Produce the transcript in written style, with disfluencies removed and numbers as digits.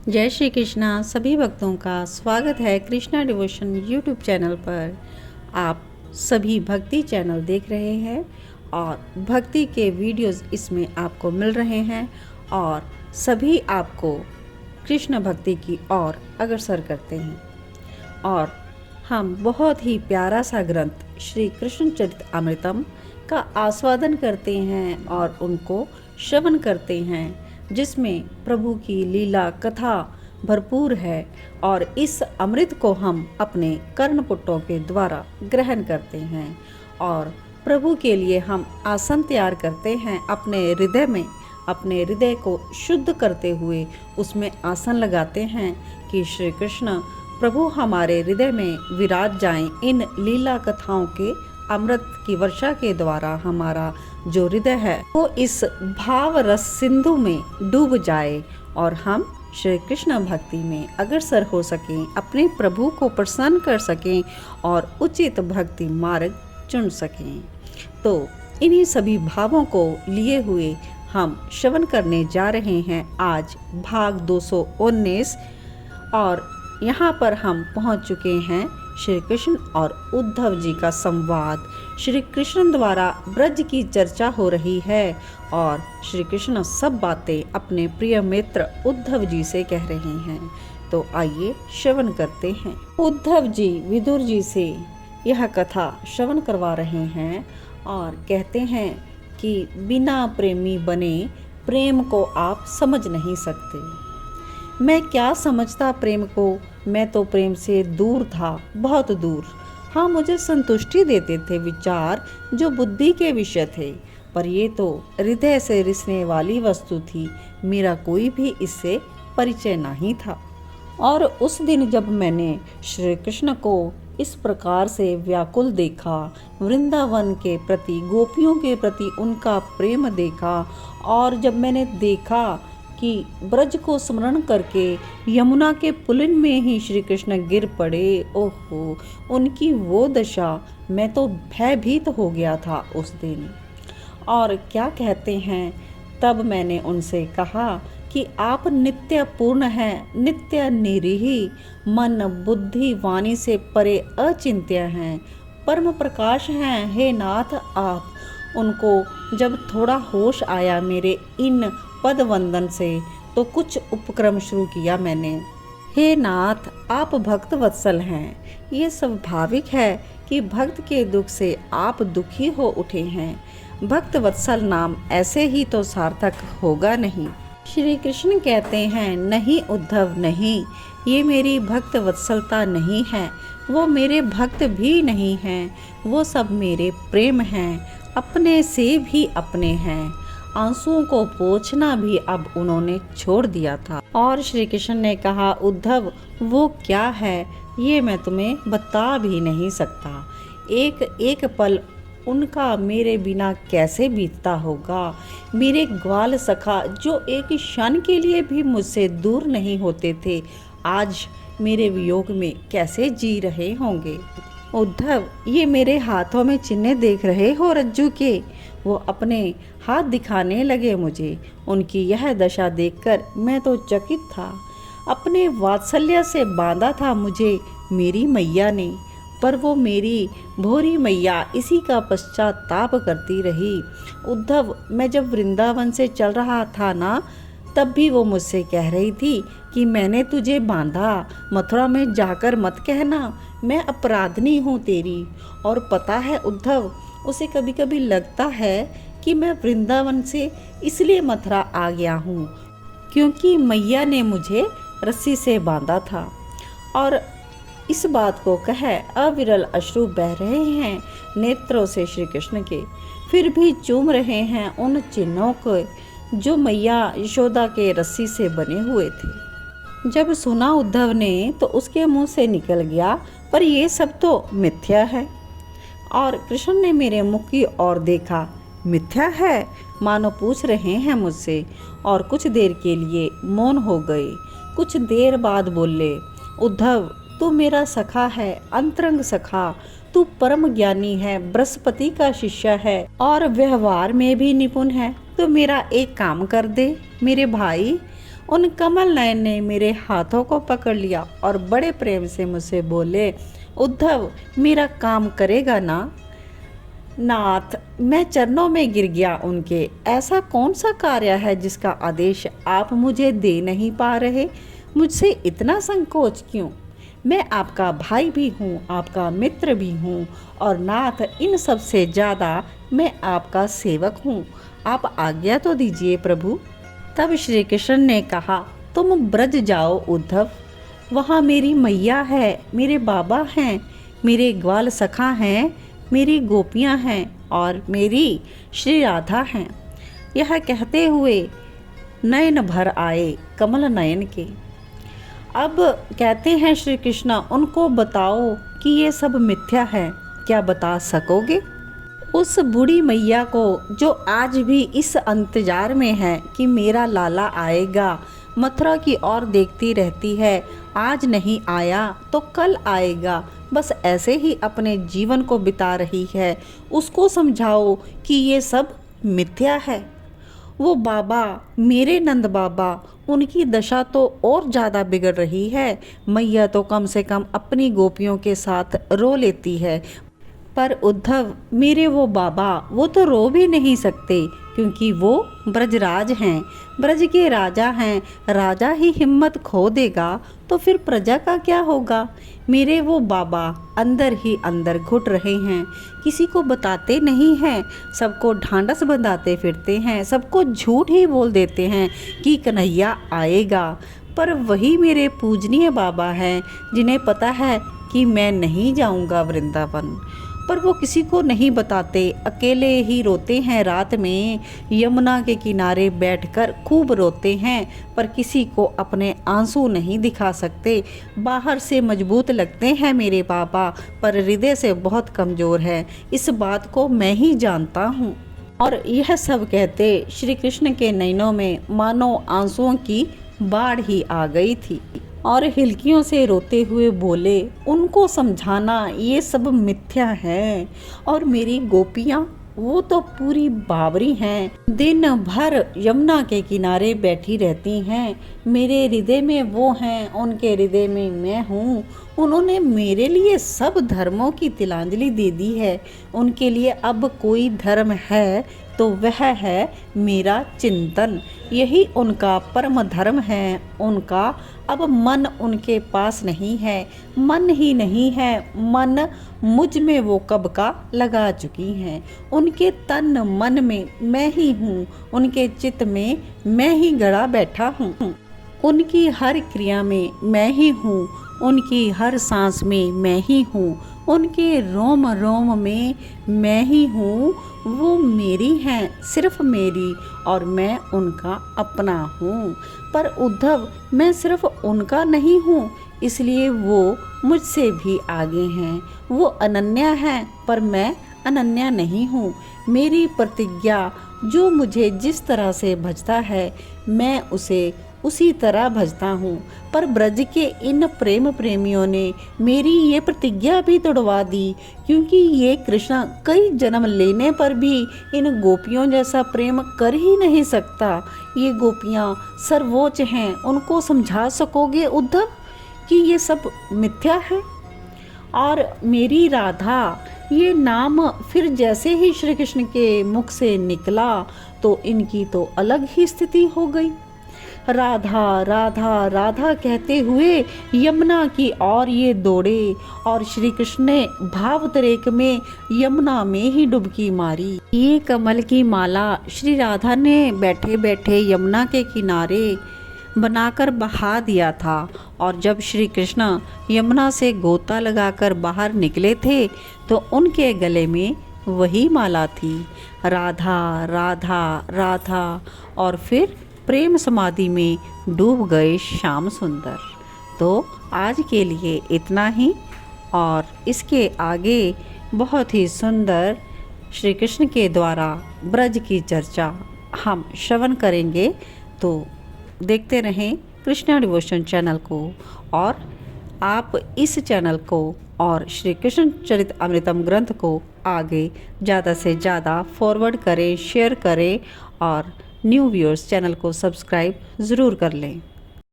जय श्री कृष्णा। सभी भक्तों का स्वागत है कृष्णा डिवोशन यूट्यूब चैनल पर। आप सभी भक्ति चैनल देख रहे हैं और भक्ति के वीडियोस इसमें आपको मिल रहे हैं और सभी आपको कृष्ण भक्ति की ओर अग्रसर करते हैं। और हम बहुत ही प्यारा सा ग्रंथ श्री कृष्ण चरितमृतम का आस्वादन करते हैं और उनको श्रवण करते हैं, जिसमें प्रभु की लीला कथा भरपूर है। और इस अमृत को हम अपने कर्णपुटों के द्वारा ग्रहण करते हैं और प्रभु के लिए हम आसन तैयार करते हैं अपने हृदय में। अपने हृदय को शुद्ध करते हुए उसमें आसन लगाते हैं कि श्री कृष्ण प्रभु हमारे हृदय में विराज जाएं। इन लीला कथाओं के अमृत की वर्षा के द्वारा हमारा जो हृदय है वो इस भाव रस सिंधु में डूब जाए और हम श्री कृष्ण भक्ति में अग्रसर हो सकें, अपने प्रभु को प्रसन्न कर सकें और उचित भक्ति मार्ग चुन सकें। तो इन्हीं सभी भावों को लिए हुए हम श्रवण करने जा रहे हैं आज भाग 219। और यहाँ पर हम पहुँच चुके हैं श्री कृष्ण और उद्धव जी का संवाद। श्री कृष्ण द्वारा ब्रज की चर्चा हो रही है और श्री कृष्ण सब बातें अपने प्रिय मित्र उद्धव जी से कह रहे हैं। तो आइए श्रवण करते हैं। उद्धव जी विदुर जी से यह कथा श्रवण करवा रहे हैं और कहते हैं कि बिना प्रेमी बने प्रेम को आप समझ नहीं सकते। मैं क्या समझता प्रेम को, मैं तो प्रेम से दूर था, बहुत दूर। हाँ, मुझे संतुष्टि देते थे विचार जो बुद्धि के विषय थे, पर ये तो हृदय से रिसने वाली वस्तु थी। मेरा कोई भी इससे परिचय नहीं था। और उस दिन जब मैंने श्री कृष्ण को इस प्रकार से व्याकुल देखा, वृंदावन के प्रति, गोपियों के प्रति उनका प्रेम देखा, और जब मैंने देखा कि ब्रज को स्मरण करके यमुना के पुलिन में ही श्री कृष्ण गिर पड़े, ओहो उनकी वो दशा, मैं तो भयभीत हो गया था उस दिन। और क्या कहते हैं, तब मैंने उनसे कहा कि आप नित्य पूर्ण हैं, नित्य निरीही, मन बुद्धि वाणी से परे अचिंत्य हैं, परम प्रकाश हैं हे नाथ आप। उनको जब थोड़ा होश आया मेरे इन पद वंदन से, तो कुछ उपक्रम शुरू किया मैंने। हे नाथ, आप भक्त वत्सल हैं, ये स्वाभाविक है कि भक्त के दुख से आप दुखी हो उठे हैं। भक्त वत्सल नाम ऐसे ही तो सार्थक होगा नहीं। श्री कृष्ण कहते हैं, नहीं उद्धव नहीं, ये मेरी भक्त वत्सलता नहीं है, वो मेरे भक्त भी नहीं हैं, वो सब मेरे प्रेम हैं, अपने से भी अपने हैं। आंसुओं को पोंछना भी अब उन्होंने छोड़ दिया था। और श्री कृष्ण ने कहा, उद्धव वो क्या है ये मैं तुम्हें बता भी नहीं सकता। एक एक पल उनका मेरे बिना कैसे बीतता होगा। मेरे ग्वाल सखा जो एक क्षण के लिए भी मुझसे दूर नहीं होते थे, आज मेरे वियोग में कैसे जी रहे होंगे। उद्धव, ये मेरे हाथों में चिन्ह देख रहे हो रज्जू के, वो अपने हाथ दिखाने लगे मुझे। उनकी यह दशा देखकर मैं तो चकित था। अपने वात्सल्य से बांधा था मुझे मेरी मैया ने, पर वो मेरी भोरी मैया इसी का पश्चाताप करती रही। उद्धव, मैं जब वृंदावन से चल रहा था ना, तब भी वो मुझसे कह रही थी कि मैंने तुझे बांधा, मथुरा में जाकर मत कहना, मैं अपराधनी हूँ तेरी। और पता है उद्धव, उसे कभी कभी लगता है कि मैं वृंदावन से इसलिए मथुरा आ गया हूँ क्योंकि मैया ने मुझे रस्सी से बांधा था। और इस बात को कह अविरल अश्रु बह रहे हैं नेत्रों से श्री कृष्ण के, फिर भी चूम रहे हैं उन चिन्हों को जो मैया यशोदा के रस्सी से बने हुए थे। जब सुना उद्धव ने तो उसके मुंह से निकल गया, पर ये सब तो मिथ्या है। और कृष्ण ने मेरे मुख की ओर देखा, मिथ्या है मानो पूछ रहे हैं मुझसे, और कुछ देर के लिए मौन हो गए। कुछ देर बाद बोले, उद्धव तू मेरा सखा है, अंतरंग सखा, तू परम ज्ञानी है, बृहस्पति का शिष्य है और व्यवहार में भी निपुण है। तो मेरा एक काम कर दे मेरे भाई, उन कमल नयन ने मेरे हाथों को पकड़ लिया और बड़े प्रेम से मुझसे बोले, उद्धव मेरा काम करेगा ना? नाथ, मैं चरणों में गिर गया उनके। ऐसा कौन सा कार्य है जिसका आदेश आप मुझे दे नहीं पा रहे? मुझसे इतना संकोच क्यों? मैं आपका भाई भी हूँ, आपका मित्र भी हूँ, और नाथ इन सब से ज़्यादा मैं आपका सेवक हूँ। आप आज्ञा तो दीजिए प्रभु। तब श्री कृष्ण ने कहा, तुम ब्रज जाओ उद्धव, वहाँ मेरी मैया है, मेरे बाबा हैं, मेरे ग्वाल सखा हैं, मेरी गोपियाँ हैं और मेरी श्री राधा हैं। यह कहते हुए नयन भर आए कमल नयन के। अब कहते हैं श्री कृष्ण, उनको बताओ कि ये सब मिथ्या है, क्या बता सकोगे? उस बूढ़ी मैया को जो आज भी इस इंतजार में है कि मेरा लाला आएगा, मथुरा की ओर देखती रहती है, आज नहीं आया तो कल आएगा, बस ऐसे ही अपने जीवन को बिता रही है, उसको समझाओ कि ये सब मिथ्या है। वो बाबा, मेरे नंद बाबा, उनकी दशा तो और ज़्यादा बिगड़ रही है। मैया तो कम से कम अपनी गोपियों के साथ रो लेती है, पर उद्धव मेरे वो बाबा, वो तो रो भी नहीं सकते क्योंकि वो ब्रजराज हैं, ब्रज के राजा हैं। राजा ही हिम्मत खो देगा तो फिर प्रजा का क्या होगा? मेरे वो बाबा अंदर ही अंदर घुट रहे हैं, किसी को बताते नहीं हैं, सबको ढांढस बंधाते फिरते हैं, सबको झूठ ही बोल देते हैं कि कन्हैया आएगा। पर वही मेरे पूजनीय बाबा हैं जिन्हें पता है कि मैं नहीं जाऊंगा वृंदावन, पर वो किसी को नहीं बताते, अकेले ही रोते हैं। रात में यमुना के किनारे बैठकर खूब रोते हैं, पर किसी को अपने आंसू नहीं दिखा सकते। बाहर से मजबूत लगते हैं मेरे बाबा, पर हृदय से बहुत कमज़ोर है, इस बात को मैं ही जानता हूँ। और यह सब कहते श्री कृष्ण के नयनों में मानो आंसुओं की बाढ़ ही आ गई थी और हिलकियों से रोते हुए बोले, उनको समझाना ये सब मिथ्या है, और मेरी गोपियाँ वो तो पूरी बावरी हैं, दिन भर यमुना के किनारे बैठी रहती हैं। मेरे हृदय में वो हैं, उनके हृदय में मैं हूँ। उन्होंने मेरे लिए सब धर्मों की तिलांजलि दे दी है। उनके लिए अब कोई धर्म है तो वह है मेरा चिंतन, यही उनका परम धर्म है। उनका अब मन उनके पास नहीं है, मन ही नहीं है, मन मुझ में वो कब का लगा चुकी हैं। उनके तन मन में मैं ही हूँ, उनके चित्त में मैं ही गड़ा बैठा हूँ, उनकी हर क्रिया में मैं ही हूँ, उनकी हर सांस में मैं ही हूँ, उनके रोम रोम में मैं ही हूँ। वो मेरी हैं, सिर्फ मेरी, और मैं उनका अपना हूँ। पर उद्धव मैं सिर्फ उनका नहीं हूँ, इसलिए वो मुझसे भी आगे हैं। वो अनन्या हैं, पर मैं अनन्या नहीं हूँ। मेरी प्रतिज्ञा, जो मुझे जिस तरह से भजता है मैं उसे उसी तरह भजता हूँ। पर ब्रज के इन प्रेम प्रेमियों ने मेरी ये प्रतिज्ञा भी तोड़वा दी, क्योंकि ये कृष्ण कई जन्म लेने पर भी इन गोपियों जैसा प्रेम कर ही नहीं सकता। ये गोपियाँ सर्वोच्च हैं, उनको समझा सकोगे उद्धव कि ये सब मिथ्या है? और मेरी राधा, ये नाम फिर जैसे ही श्री कृष्ण के मुख से निकला तो इनकी तो अलग ही स्थिति हो गई। राधा राधा राधा कहते हुए यमुना की ओर ये दौड़े, और श्री कृष्ण ने भावतरेक में यमुना में ही डुबकी मारी। ये कमल की माला श्री राधा ने बैठे बैठे यमुना के किनारे बनाकर बहा दिया था, और जब श्री कृष्ण यमुना से गोता लगाकर बाहर निकले थे तो उनके गले में वही माला थी, राधा राधा राधा। और फिर प्रेम समाधि में डूब गए श्याम सुंदर। तो आज के लिए इतना ही, और इसके आगे बहुत ही सुंदर श्री कृष्ण के द्वारा ब्रज की चर्चा हम श्रवण करेंगे। तो देखते रहें कृष्णा डिवोशन चैनल को, और आप इस चैनल को और श्री कृष्ण चरित अमृतम ग्रंथ को आगे ज़्यादा से ज़्यादा फॉरवर्ड करें, शेयर करें और न्यू व्यूअर्स चैनल को सब्सक्राइब ज़रूर कर लें।